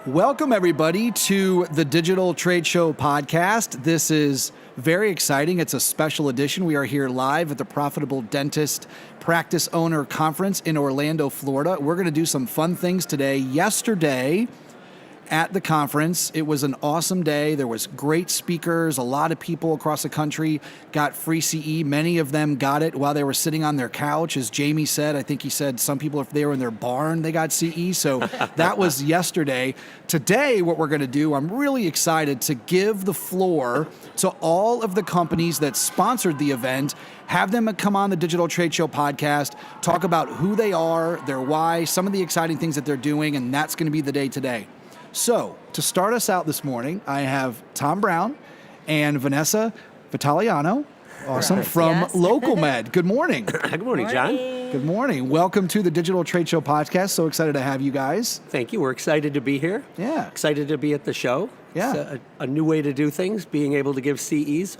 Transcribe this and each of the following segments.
Welcome, everybody, to the Digital Trade Show podcast. This is very exciting. It's a special edition. We are here live at the Profitable Dentist Practice Owner Conference in Orlando, Florida. We're going to do some fun things today. Yesterday, at the conference, it was an awesome day. There was great speakers. A lot of people across the country got free CE. Many of them got it while they were sitting on their couch. As Jamie said, I think he said some people, if they were in their barn, they got CE. So that was yesterday. Today, what we're going to do, I'm really excited to give the floor to all of the companies that sponsored the event, have them come on the Digital Trade Show podcast, talk about who they are, their why, some of the exciting things that they're doing, and that's going to be the day today. So, to start us out this morning, I have Tom Brown and Vanessa Vitaliano, awesome, from LocalMed. Good morning. Good morning, John. Good morning. Welcome to the Digital Trade Show podcast. So excited to have you guys. Thank you. We're excited to be here. Yeah. Excited to be at the show. Yeah. It's a new way to do things, being able to give CEs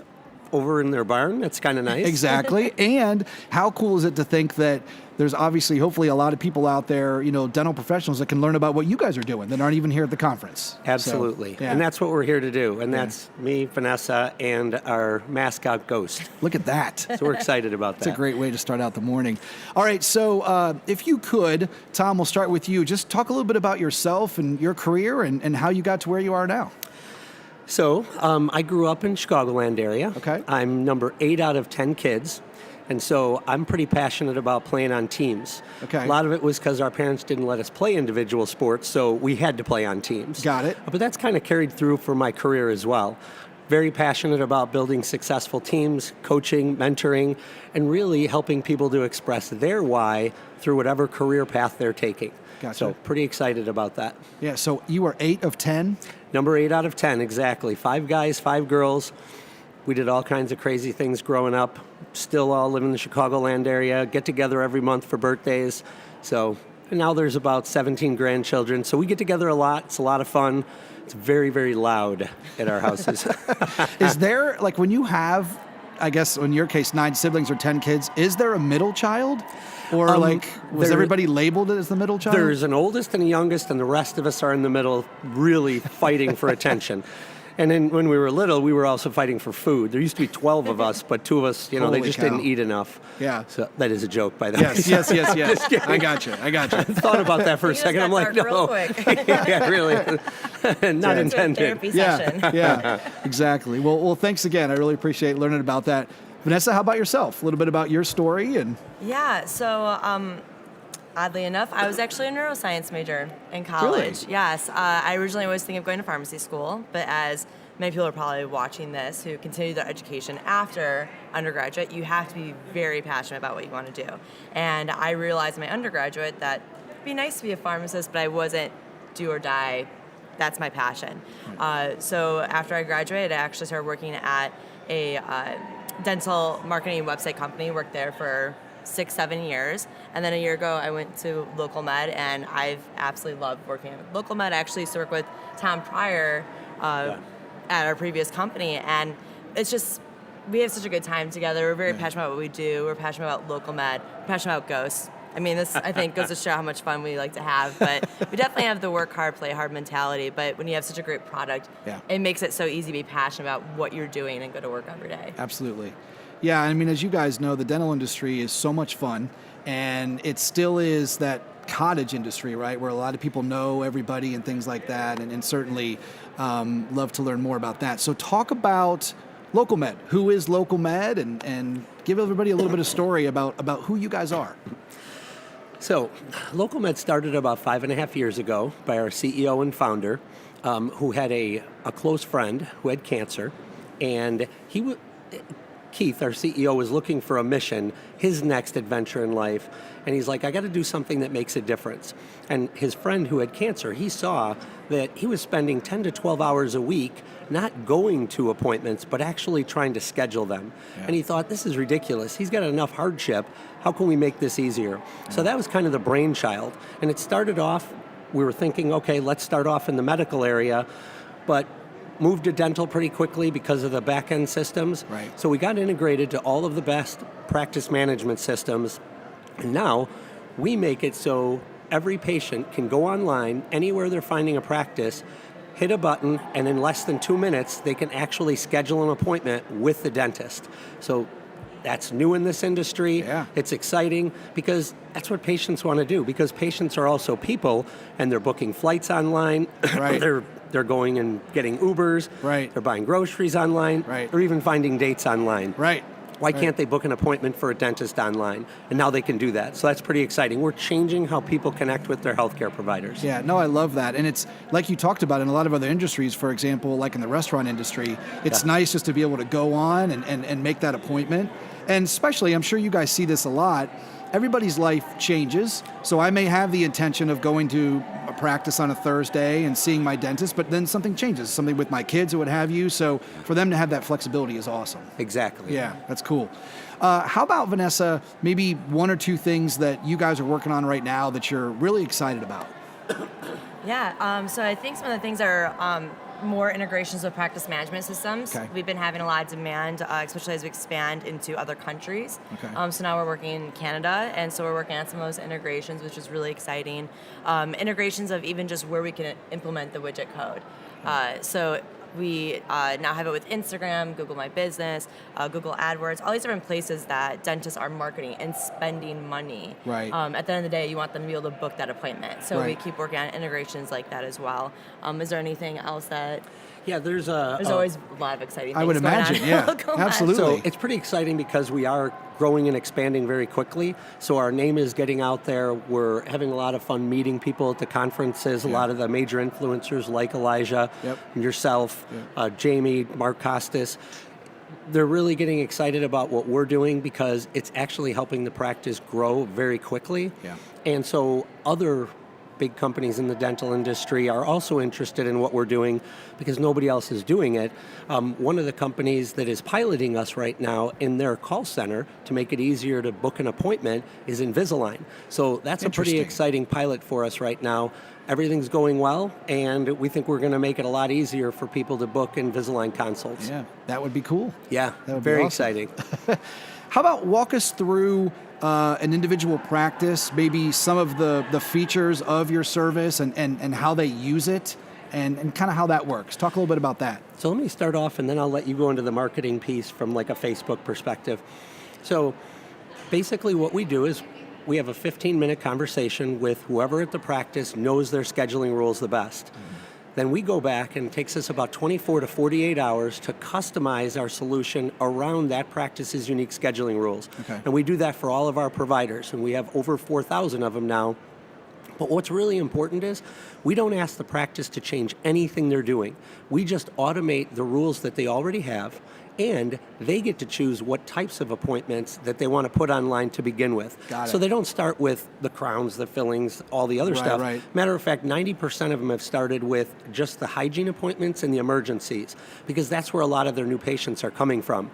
over in their barn. That's kind of nice. Exactly. And how cool is it to think that there's obviously, hopefully, a lot of people out there, dental professionals that can learn about what you guys are doing that aren't even here at the conference. Absolutely. So, yeah. And that's what we're here to do. And that's me, Vanessa, and our mascot, Ghost. Look at that. So we're excited about that. It's a great way to start out the morning. All right, so if you could, Tom, we'll start with you. Just talk a little bit about yourself and your career and how you got to where you are now. So I grew up in Chicagoland area. Okay. I'm number 8 out of 10 kids. And so I'm pretty passionate about playing on teams. Okay. A lot of it was because our parents didn't let us play individual sports, so we had to play on teams. Got it. But that's kind of carried through for my career as well. Very passionate about building successful teams, coaching, mentoring, and really helping people to express their why through whatever career path they're taking. Gotcha. So pretty excited about that. Yeah, so you were 8 of 10? Number 8 out of 10, exactly. 5 guys, 5 girls. We did all kinds of crazy things growing up. Still all live in the Chicagoland area, get together every month for birthdays. So and now there's about 17 grandchildren. So we get together a lot. It's a lot of fun. It's very, very loud at our houses. Is there, like when you have, I guess in your case, 9 siblings or 10 kids, is there a middle child? Or was everybody labeled as the middle child? There's an oldest and a youngest, and the rest of us are in the middle, really fighting for attention. And then when we were little, we were also fighting for food. There used to be 12 of us, but 2 of us, they just didn't eat enough. Yeah. So that is a joke, by the way. Yes. I got you. I thought about that for a second. I'm like, no. Yeah, really. Not intended. Therapy session. Yeah, exactly. Well, thanks again. I really appreciate learning about that. Vanessa, how about yourself? A little bit about your story and. Yeah. So. Oddly enough, I was actually a neuroscience major in college. Really? Yes. I originally was thinking of going to pharmacy school, but as many people are probably watching this who continue their education after undergraduate, you have to be very passionate about what you want to do. And I realized in my undergraduate that it'd be nice to be a pharmacist, but I wasn't do or die. That's my passion. So after I graduated, I actually started working at a dental marketing website company, worked there for 6-7 years, and then a year ago I went to LocalMed, and I've absolutely loved working at LocalMed. I actually used to work with Tom prior at our previous company, and it's just we have such a good time together. We're very passionate about what we do. We're passionate about LocalMed. We're passionate about ghosts. I mean, this I think goes to show how much fun we like to have, but we definitely have the work hard, play hard mentality. But when you have such a great product, it makes it so easy to be passionate about what you're doing and go to work every day. Absolutely. Yeah, I mean, as you guys know, the dental industry is so much fun, and it still is that cottage industry, right, where a lot of people know everybody and things like that, and certainly love to learn more about that. So talk about LocalMed. Who is LocalMed, and give everybody a little bit of story about who you guys are. So LocalMed started about 5.5 years ago by our CEO and founder, who had a close friend who had cancer, and Keith, our CEO, was looking for a mission, his next adventure in life, and he's like, I got to do something that makes a difference. And his friend who had cancer, he saw that he was spending 10 to 12 hours a week not going to appointments, but actually trying to schedule them. Yeah. And he thought, this is ridiculous. He's got enough hardship. How can we make this easier? Yeah. So that was kind of the brainchild. And it started off, we were thinking, okay, let's start off in the medical area, but moved to dental pretty quickly because of the back-end systems. Right. So we got integrated to all of the best practice management systems. And now we make it so every patient can go online, anywhere they're finding a practice, hit a button, and in less than 2 minutes, they can actually schedule an appointment with the dentist. So that's new in this industry. Yeah. It's exciting because that's what patients want to do, because patients are also people, and they're booking flights online. Right. They're going and getting Ubers. Right. They're buying groceries online. Right. Or even finding dates online. Right. Why can't they book an appointment for a dentist online? And now they can do that. So that's pretty exciting. We're changing how people connect with their healthcare providers. Yeah, no, I love that. And it's like you talked about in a lot of other industries, for example, like in the restaurant industry, it's nice just to be able to go on and make that appointment. And especially, I'm sure you guys see this a lot, everybody's life changes. So I may have the intention of going to a practice on a Thursday and seeing my dentist, but then something changes, something with my kids or what have you. So for them to have that flexibility is awesome. Exactly. Yeah, that's cool. How about, Vanessa, maybe one or two things that you guys are working on right now that you're really excited about? Yeah, so I think some of the things are more integrations with practice management systems. Okay. We've been having a lot of demand, especially as we expand into other countries. Okay. So now we're working in Canada, and so we're working on some of those integrations, which is really exciting. Integrations of even just where we can implement the widget code. So we now have it with Instagram, Google My Business, Google AdWords, all these different places that dentists are marketing and spending money. Right. At the end of the day, you want them to be able to book that appointment. So we Right. keep working on integrations like that as well. Is there anything else that... Yeah, there's always a lot of exciting things I would going imagine, on. yeah, LocalMed. absolutely. So it's pretty exciting because we are growing and expanding very quickly. So our name is getting out there. We're having a lot of fun meeting people at the conferences, a lot of the major influencers like Elijah, yourself, Jamie, Mark Costas. They're really getting excited about what we're doing because it's actually helping the practice grow very quickly. Yeah. And so other big companies in the dental industry are also interested in what we're doing because nobody else is doing it. One of the companies that is piloting us right now in their call center to make it easier to book an appointment is Invisalign. So that's a pretty Interesting. exciting pilot for us right now. Everything's going well, and we think we're going to make it a lot easier for people to book Invisalign consults. Yeah, that would be cool. Yeah, That would be very awesome. exciting. How about walk us through an individual practice, maybe some of the features of your service and how they use it and kind of how that works. Talk a little bit about that. So let me start off, and then I'll let you go into the marketing piece from like a Facebook perspective. So basically what we do is we have a 15-minute conversation with whoever at the practice knows their scheduling rules the best. Then we go back, and it takes us about 24 to 48 hours to customize our solution around that practice's unique scheduling rules. Okay. And we do that for all of our providers, and we have over 4,000 of them now. But what's really important is we don't ask the practice to change anything they're doing. We just automate the rules that they already have, and they get to choose what types of appointments that they want to put online to begin with. Got it. So they don't start with the crowns, the fillings, all the other Right, stuff. right. Matter of fact, 90% of them have started with just the hygiene appointments and the emergencies, because that's where a lot of their new patients are coming from.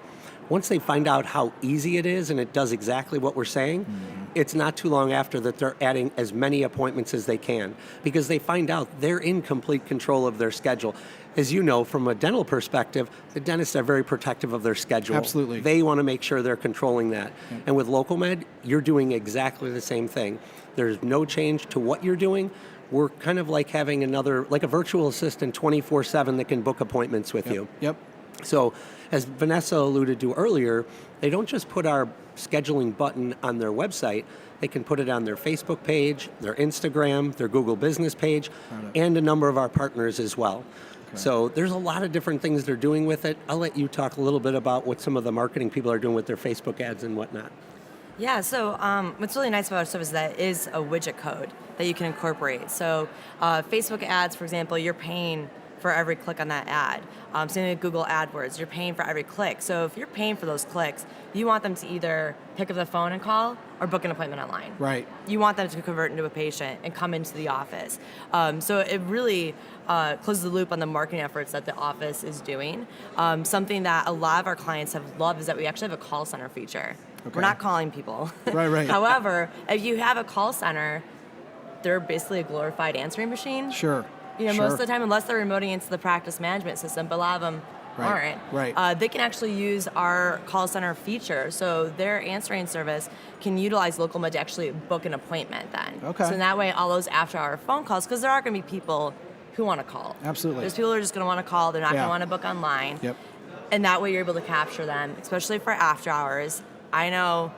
Once they find out how easy it is and it does exactly what we're saying, it's not too long after that they're adding as many appointments as they can, because they find out they're in complete control of their schedule. As you know, from a dental perspective, the dentists are very protective of their schedule. Absolutely. They want to make sure they're controlling that. And with LocalMed, you're doing exactly the same thing. There's no change to what you're doing. We're kind of like having like a virtual assistant 24/7 that can book appointments with you. Yep. So, as Vanessa alluded to earlier, they don't just put our scheduling button on their website. They can put it on their Facebook page, their Instagram, their Google business page, and a number of our partners as well. So there's a lot of different things they're doing with it. I'll let you talk a little bit about what some of the marketing people are doing with their Facebook ads and whatnot. Yeah, so what's really nice about our service is that it is a widget code that you can incorporate. So Facebook ads, for example, you're paying for every click on that ad. Same with Google AdWords, you're paying for every click. So if you're paying for those clicks, you want them to either pick up the phone and call or book an appointment online. Right. You want them to convert into a patient and come into the office. So it really closes the loop on the marketing efforts that the office is doing. Something that a lot of our clients have loved is that we actually have a call center feature. Okay. We're not calling people. Right. However, if you have a call center, they're basically a glorified answering machine. Sure. You know, most of the time, unless they're remoting into the practice management system, but a lot of them Right. All right. They can actually use our call center feature. So their answering service can utilize LocalMed to actually book an appointment then. Okay. So in that way, all those after-hour phone calls, because there are going to be people who want to call. Absolutely. There's people who are just going to want to call. They're not going Yeah. to want to book online. Yep. And that way you're able to capture them, especially for after hours. I know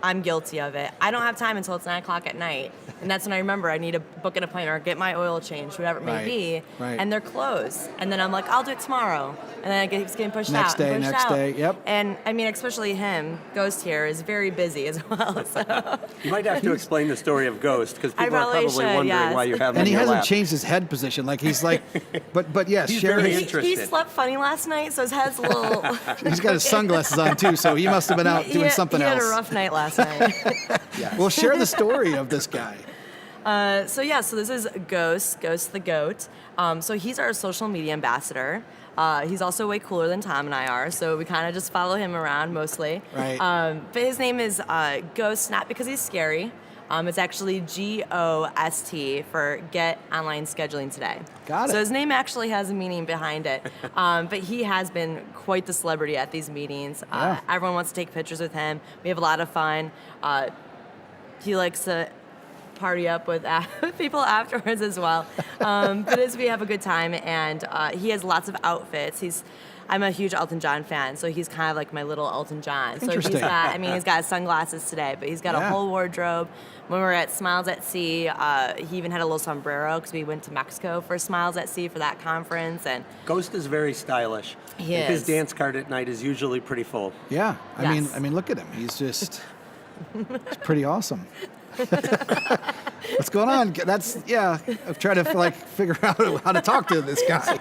I'm guilty of it. I don't have time until it's 9 o'clock at night. And that's when I remember I need to book an appointment or get my oil changed, whatever it may Right, be. right. And they're closed. And then I'm like, I'll do it tomorrow. And then it keeps getting pushed Next out. day, and pushed next out. day, yep. And I mean, especially him, Ghost here, is very busy as well. So You might have to explain the story of Ghost because people are probably probably should, wondering yes. why you have him And he in your hasn't lap. changed his head position. Like he's like, but yes, He's Sherry. very he interested. slept funny last night, so his head's a little. He's got his sunglasses on too, so he must have been out doing something he else. had a rough night last night. Well, share the story of this guy. So this is Ghost the goat. So he's our social media ambassador. He's also way cooler than Tom and I are, so we kind of just follow him around mostly. Right. But his name is Ghost, not because he's scary. It's actually GOST for Get Online Scheduling Today. Got it. So his name actually has a meaning behind it. But he has been quite the celebrity at these meetings. Yeah. Everyone wants to take pictures with him. We have a lot of fun. He likes to party up with people afterwards as well. But as we have a good time, and he has lots of outfits. I'm a huge Elton John fan, so he's kind of like my little Elton John. So Interesting. he's got sunglasses today, but he's got a Yeah. whole wardrobe. When we were at Smiles at Sea, he even had a little sombrero because we went to Mexico for Smiles at Sea for that conference. And Ghost is very stylish. He And his is. dance card at night is usually pretty full. Yeah. I Yes. mean, look at him. He's just, it's pretty awesome. What's going on? I've tried to figure out how to talk to this guy.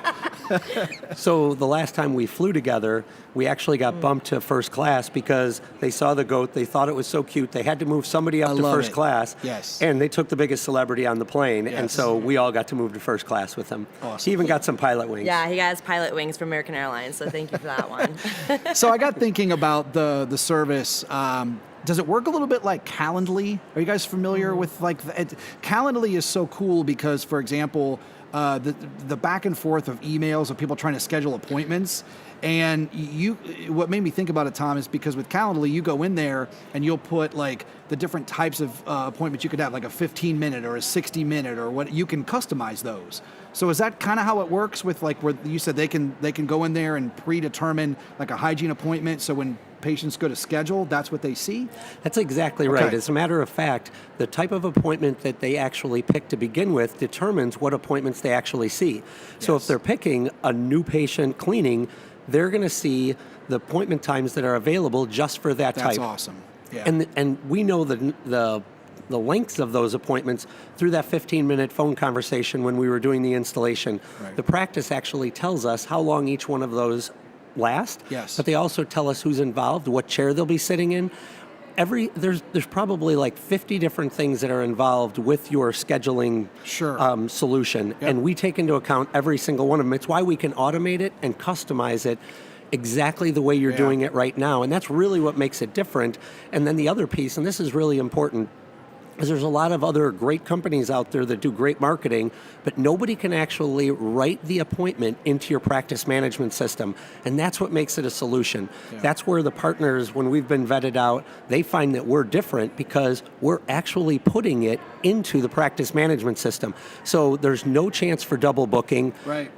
So the last time we flew together, we actually got bumped to first class because they saw the goat. They thought it was so cute. They had to move somebody up I to love first it. class. Yes. And they took the biggest celebrity on the plane. And Yes. so we all got to move to first class with him. Awesome. He even got some pilot wings. yeah, he got his pilot wings from American Airlines, so thank you for that one. So I got thinking about the service. Does it work a little bit like Calendly? Are you guys familiar with Calendly is so cool because, for example, the back and forth of emails of people trying to schedule appointments. And what made me think about it, Tom, is because with Calendly, you go in there and you'll put like the different types of appointments you could have, like a 15-minute or a 60-minute or what. You can customize those. So is that kind of how it works with where you said they can go in there and predetermine like a hygiene appointment, so when patients go to schedule, that's what they see? That's exactly right. Okay. As a matter of fact, the type of appointment that they actually pick to begin with determines what appointments they actually see. So Yes. if they're picking a new patient cleaning, they're going to see the appointment times that are available just for that That's type. awesome. Yeah. And we know the lengths of those appointments through that 15-minute phone conversation when we were doing the installation. Right. The practice actually tells us how long each one of those last. Yes. But they also tell us who's involved, what chair they'll be sitting in. There's probably like 50 different things that are involved with your scheduling Sure. solution, Yep. and we take into account every single one of them. It's why we can automate it and customize it exactly the way you're Yeah. doing it right now, and that's really what makes it different. And then the other piece, and this is really important, is there's a lot of other great companies out there that do great marketing, but nobody can actually write the appointment into your practice management system. And that's what makes it a solution. Yeah. That's where the partners, when we've been vetted out, they find that we're different because we're actually putting it into the practice management system. So there's no chance for double booking. Right.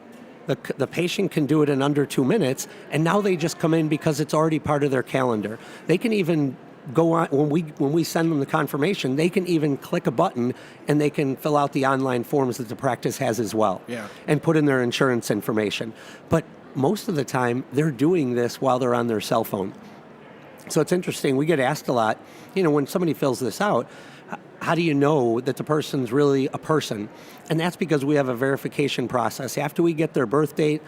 The patient can do it in under 2 minutes, and now they just come in because it's already part of their calendar. They can even go on, when we send them the confirmation, they can even click a button and they can fill out the online forms that the practice has as well. Yeah. And put in their insurance information. But most of the time, they're doing this while they're on their cell phone. So it's interesting, we get asked a lot, when somebody fills this out, how do you know that the person's really a person? And that's because we have a verification process. After we get their birth date,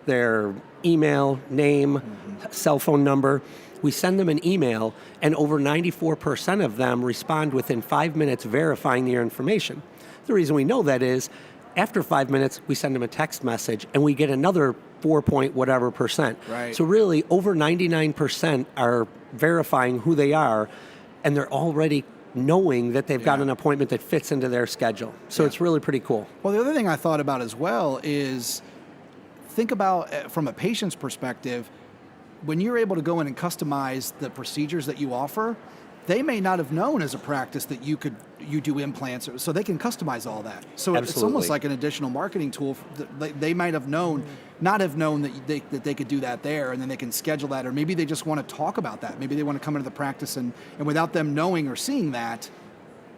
their email, name, cell phone number, we send them an email, and over 94% of them respond within 5 minutes verifying their information. The reason we know that is, after 5 minutes, we send them a text message, and we get another 4 point whatever percent. Right. So really, over 99% are verifying who they are, and they're already knowing that they've got Yeah. an appointment that fits into their schedule. So Yeah. it's really pretty cool. Well, the other thing I thought about as well is think about from a patient's perspective, when you're able to go in and customize the procedures that you offer, they may not have known as a practice that you do implants, so they can customize all that. So it's almost like an additional marketing tool. They might have known, not have known that they could do that there, and then they can schedule that, or maybe they just want to talk about that. Maybe they want to come into the practice, and without them knowing or seeing that,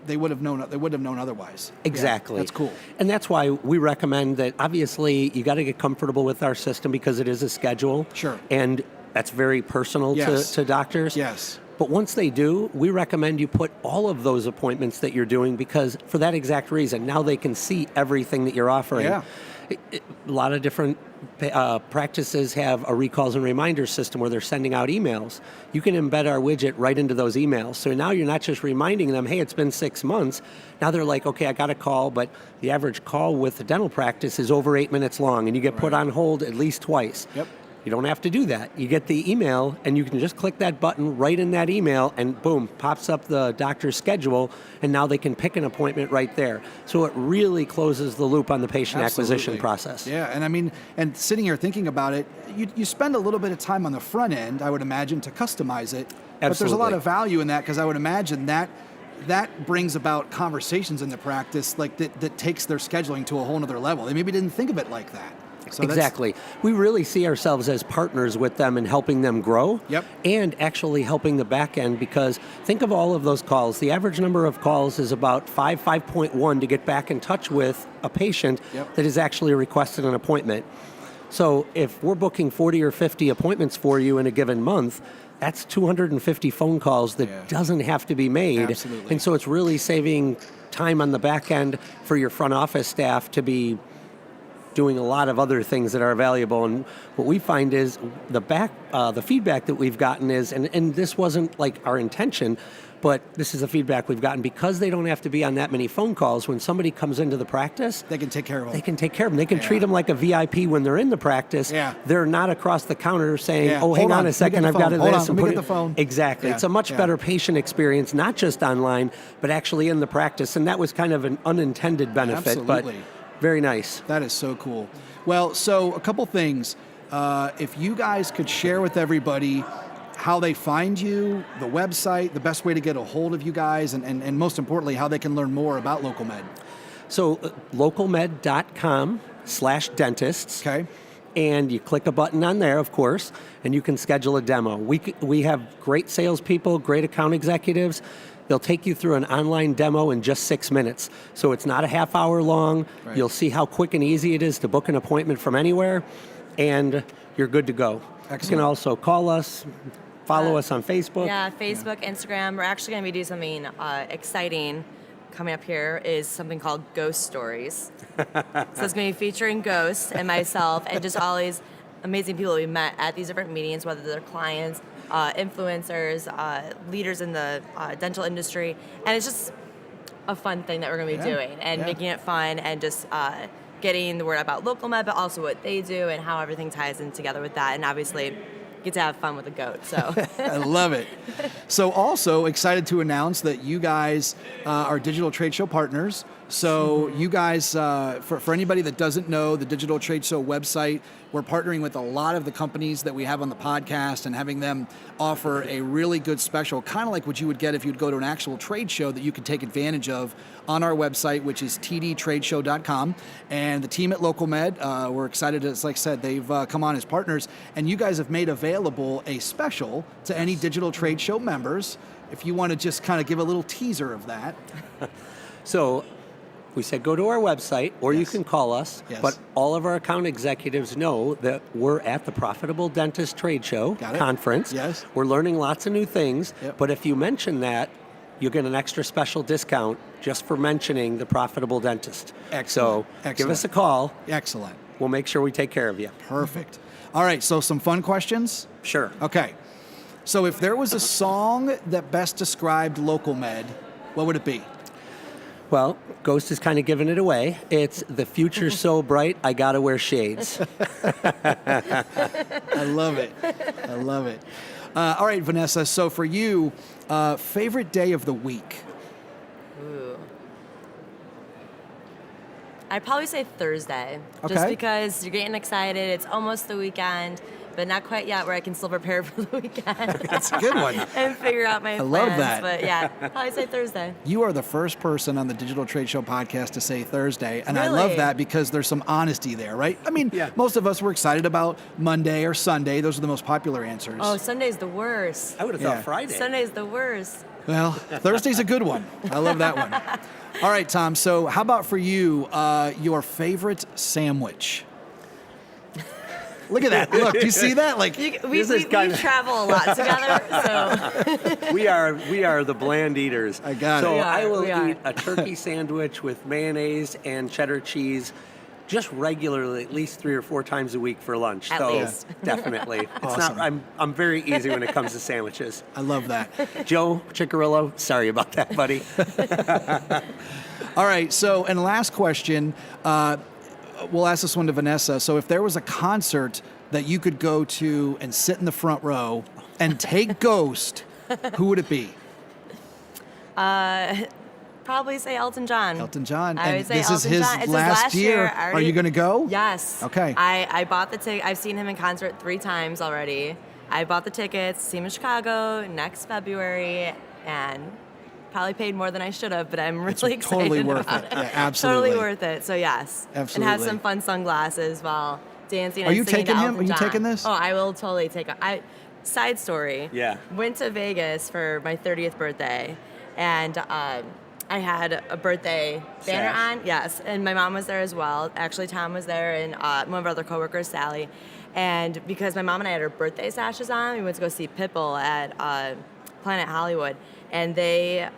they would have known. They wouldn't have known otherwise. Exactly. Yeah, that's cool. And that's why we recommend that. Obviously, you got to get comfortable with our system because it is a schedule. Sure. And that's very personal to doctors. Yes. But once they do, we recommend you put all of those appointments that you're doing, because for that exact reason, now they can see everything that you're offering. Yeah. A lot of different practices have a recalls and reminders system where they're sending out emails. You can embed our widget right into those emails. So now you're not just reminding them, hey, it's been 6 months. Now they're like, okay, I got a call, but the average call with the dental practice is over 8 minutes long, and you get put on hold at least twice. Yep. You don't have to do that. You get the email, and you can just click that button right in that email, and boom, pops up the doctor's schedule, and now they can pick an appointment right there. So it really closes the loop on the patient acquisition process. Yeah, and I mean, and sitting here thinking about it, you spend a little bit of time on the front end, I would imagine, to customize it. But there's a lot of value in that, because I would imagine that brings about conversations in the practice that takes their scheduling to a whole nother level. They maybe didn't think of it like that. So exactly. We really see ourselves as partners with them and helping them grow. Yep. And actually helping the back end, because think of all of those calls. The average number of calls is about 5.1 to get back in touch with a patient that has actually requested an appointment. So if we're booking 40 or 50 appointments for you in a given month, that's 250 phone calls that doesn't have to be made. Absolutely. And so it's really saving time on the back end for your front office staff to be doing a lot of other things that are valuable. And what we find is the feedback that we've gotten is, and this wasn't like our intention, but this is the feedback we've gotten, because they don't have to be on that many phone calls. When somebody comes into the practice, they can take care of them. They can take care of them. They can treat them like a VIP when they're in the practice. Yeah. They're not across the counter saying, oh, hang on a second, I've got this. Let me get the phone. Exactly. Yeah. It's a much better patient experience, not just online, but actually in the practice. And that was kind of an unintended benefit. Absolutely. But very nice. That is so cool. Well, so a couple things. If you guys could share with everybody how they find you, the website, the best way to get a hold of you guys, and most importantly, how they can learn more about LocalMed. So localmed.com/dentists. Okay. And you click a button on there, of course, and you can schedule a demo. We have great salespeople, great account executives. They'll take you through an online demo in just 6 minutes. So it's not a half hour long. Right. You'll see how quick and easy it is to book an appointment from anywhere, and you're good to go. Excellent. You can also call us, follow us on Facebook. Yeah, Facebook, Instagram. We're actually going to be doing something exciting coming up here, is something called Ghost Stories. So it's going to be featuring ghosts and myself and just all these amazing people we met at these different meetings, whether they're clients, influencers, leaders in the dental industry. And it's just a fun thing that we're going to be doing, and making it fun, and just getting the word about LocalMed, but also what they do and how everything ties in together with that. And obviously get to have fun with a goat. So I love it. So also excited to announce that you guys are digital trade show partners. So you guys, for anybody that doesn't know the Digital Trade Show website, we're partnering with a lot of the companies that we have on the podcast and having them offer a really good special, kind of like what you would get if you'd go to an actual trade show, that you could take advantage of on our website, which is tdtradeshow.com. And the team at LocalMed, we're excited, as like I said, they've come on as partners, and you guys have made available a special to any digital trade show members. If you want to just kind of give a little teaser of that. So we said go to our website, or you can call us, but all of our account executives know that we're at the Profitable Dentist Trade Show conference. Yes. We're learning lots of new things, but if you mention that, you'll get an extra special discount just for mentioning the Profitable Dentist. Excellent. So give us a call. Excellent. We'll make sure we take care of you. Perfect. All right, so some fun questions? Sure. Okay. So if there was a song that best described LocalMed, what would it be? Well, Ghost is kind of giving it away. It's "The Future's So Bright, I Gotta Wear Shades." I love it. I love it. All right, Vanessa, so for you, favorite day of the week? Ooh. I'd probably say Thursday, Okay. just because you're getting excited. It's almost the weekend, but not quite yet where I can still prepare for the weekend. That's a good one. And figure out my plans. love that. But yeah, probably say Thursday. You are the first person on the Digital Trade Show podcast to say Thursday, and I Really? love that because there's some honesty there, right? I mean, Yeah. most of us were excited about Monday or Sunday. Those are the most popular answers. Oh, Sunday's the worst. I would have Yeah. thought Friday. Sunday's the worst. Well, Thursday's a good one. I love that one. All right, Tom. So, how about for you, your favorite sandwich? Look at that. Look, do you see that? Like, We travel a lot together, so we are the bland eaters. I got it. So We are, I will we are. eat a turkey sandwich with mayonnaise and cheddar cheese, just regularly, at least 3 or 4 times a week for lunch. At so least. definitely, it's Awesome. not. I'm very easy when it comes to sandwiches. I love that. Joe Ciccarillo, sorry about that, buddy. All right. So, and last question, we'll ask this one to Vanessa. So, if there was a concert that you could go to and sit in the front row and take Ghost, who would it be? probably say Elton John. Elton John. I would And say this is Elton his John. It's last his last year. I Are you going to go? Yes. Okay. I bought the ticket. I've seen him in concert 3 times already. I bought the tickets, see him in Chicago next February, and probably paid more than I should have, but I'm really It's excited totally worth about it. Yeah, absolutely. Totally worth it. So yes. Absolutely. And have some fun sunglasses while dancing Are and you singing taking to him? Elton Are you John. taking this? Oh, I will totally take it. Side story. Yeah. Went to Vegas for my 30th birthday, and I had a birthday banner Sash. on. Yes, and my mom was there as well. Actually, Tom was there, and one of our other coworkers, Sally. And because my mom and I had our birthday sashes on, we went to go see Pitbull at Planet Hollywood, and they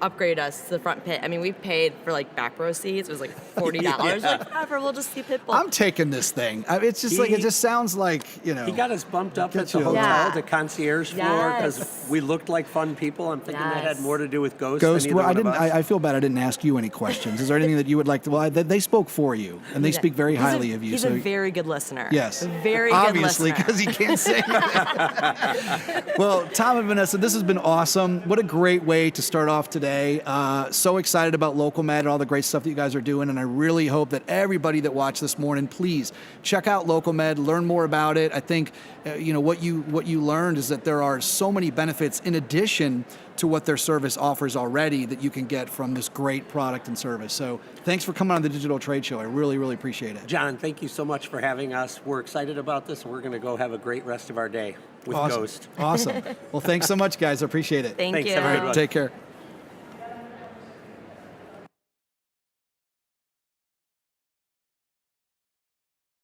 upgrade us to the front pit. I mean, we paid for like back row seats. It was like $40. Yeah. Like, whatever, we'll just see Pitbull. I'm taking this thing. It's just like, it He- just sounds like, you know. He got us bumped up Get at the you a- hotel, Yeah. the concierge floor, because Yes. we looked like fun people. I'm thinking that had Yes. more to do with Ghost. Ghost, than well, I either one didn't. of us. I feel bad. I didn't ask you any questions. Is there anything that you would like to? Well, they spoke for you, and they He's a- speak very he's a- highly of you. He's so a very good listener. yes, A very obviously, good listener. because he can't say anything. Well, Tom and Vanessa, this has been awesome. What a great way to start off today. So excited about LocalMed and all the great stuff that you guys are doing, and I really hope that everybody that watched this morning, please check out LocalMed, learn more about it. I think what you learned is that there are so many benefits in addition to what their service offers already that you can get from this great product and service. So thanks for coming on the Digital Trade Show. I really, really appreciate it. John, thank you so much for having us. We're excited about this, and we're going to go have a great rest of our day with Awesome. Ghost. Awesome. Well, thanks so much, guys. I appreciate it. Thank Thanks, you. everybody. Take care.